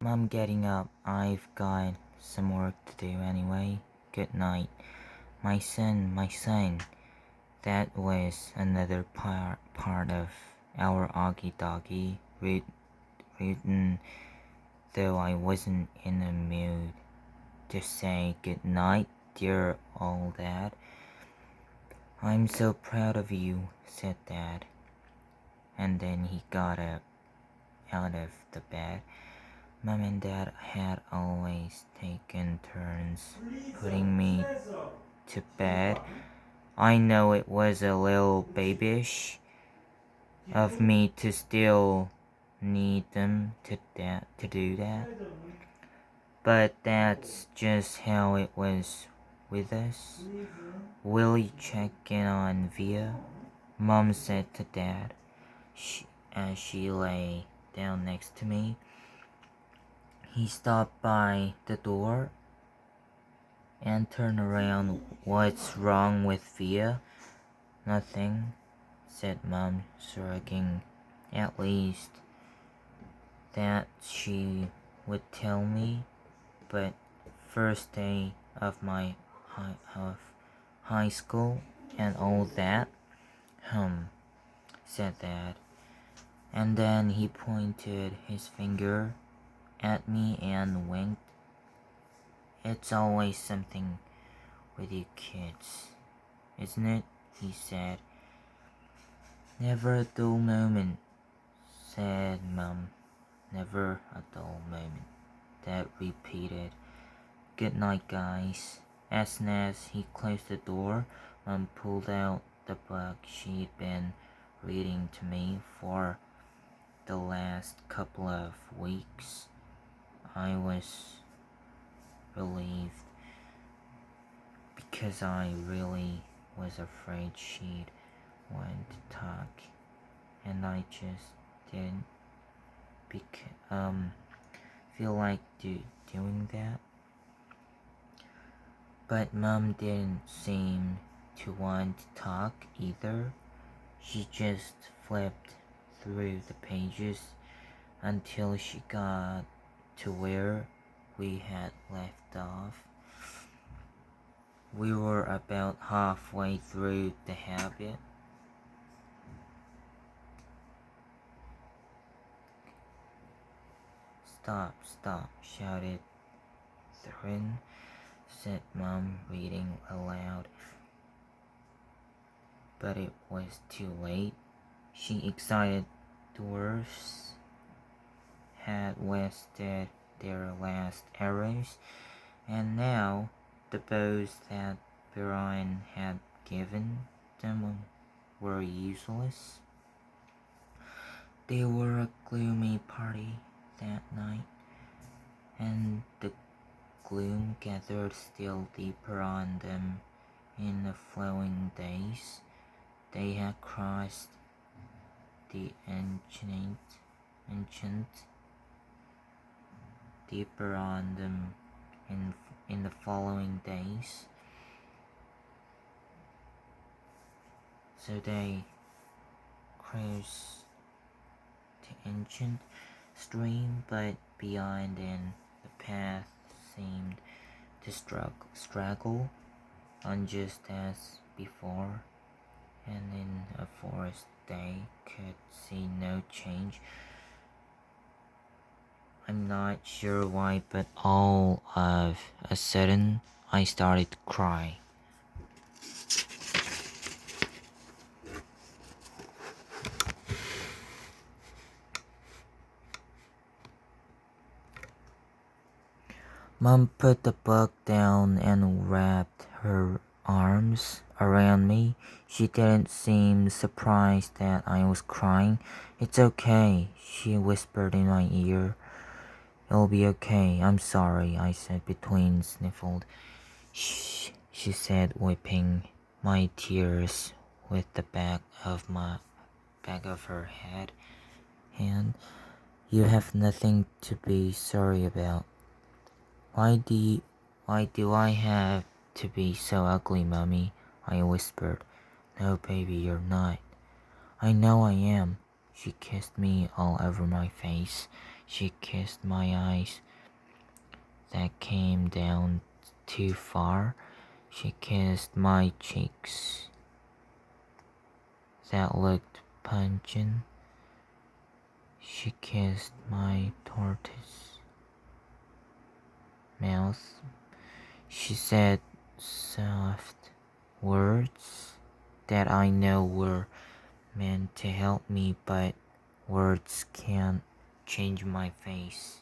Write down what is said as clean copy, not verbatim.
Mom, getting up. I've got some work to do anyway. Good night. My son. That was another part of our Augie Doggy written, though I wasn't in the mood to say good night, dear old Dad. I'm so proud of you, said Dad. And then he got up out of the bed. Mom and Dad had always taken turns putting me to bed. I know it was a little babyish of me to still need them to do that, but that's just how it was with us. Will you check in on Via? Mom said to Dad as she lay down next to me. He stopped by the door and turned around. What's wrong with Via? Nothing, said Mom, shrugging. At least that she would tell me. But first day of my high school and all that, said Dad. And then he pointed his finger at me and winked. It's always something with you kids, isn't it? He said. Never a dull moment, said Mum. Never a dull moment, Dad repeated. Good night, guys. As soon as he closed the door, Mum pulled out the book she'd been reading to me for the last couple of weeks. I was relieved because I really was afraid she'd want to talk, and I just didn't feel like doing that. But Mom didn't seem to want to talk either. She just flipped through the pages until she got to where we had left off. We were about halfway through The Habit. Stop, shouted Theron, said Mom, reading aloud. But it was too late. She excited dwarfs had wasted their last arrows, and now the bows that Brian had given them were useless. They were a gloomy party that night, and the gloom gathered still deeper on them in the following days. They had crossed the ancient deeper on them in the following days. So they crossed the ancient stream, but beyond in the path seemed to struggle on just as before, and in a forest they could see no change. I'm not sure why, but all of a sudden I started to cry. Mom put the book down and wrapped her arms around me. She didn't seem surprised that I was crying. It's okay, she whispered in my ear. It'll be okay. I'm sorry, I said between sniffled. Shh, she said, wiping my tears with the back of her head. And you have nothing to be sorry about. Why do I have to be so ugly, Mummy? I whispered. No, baby, you're not. I know I am. She kissed me all over my face. She kissed my eyes that came down too far. She kissed my cheeks that looked pungent. She kissed my tortoise mouth. She said soft words that I know were meant to help me, but words can't change my face.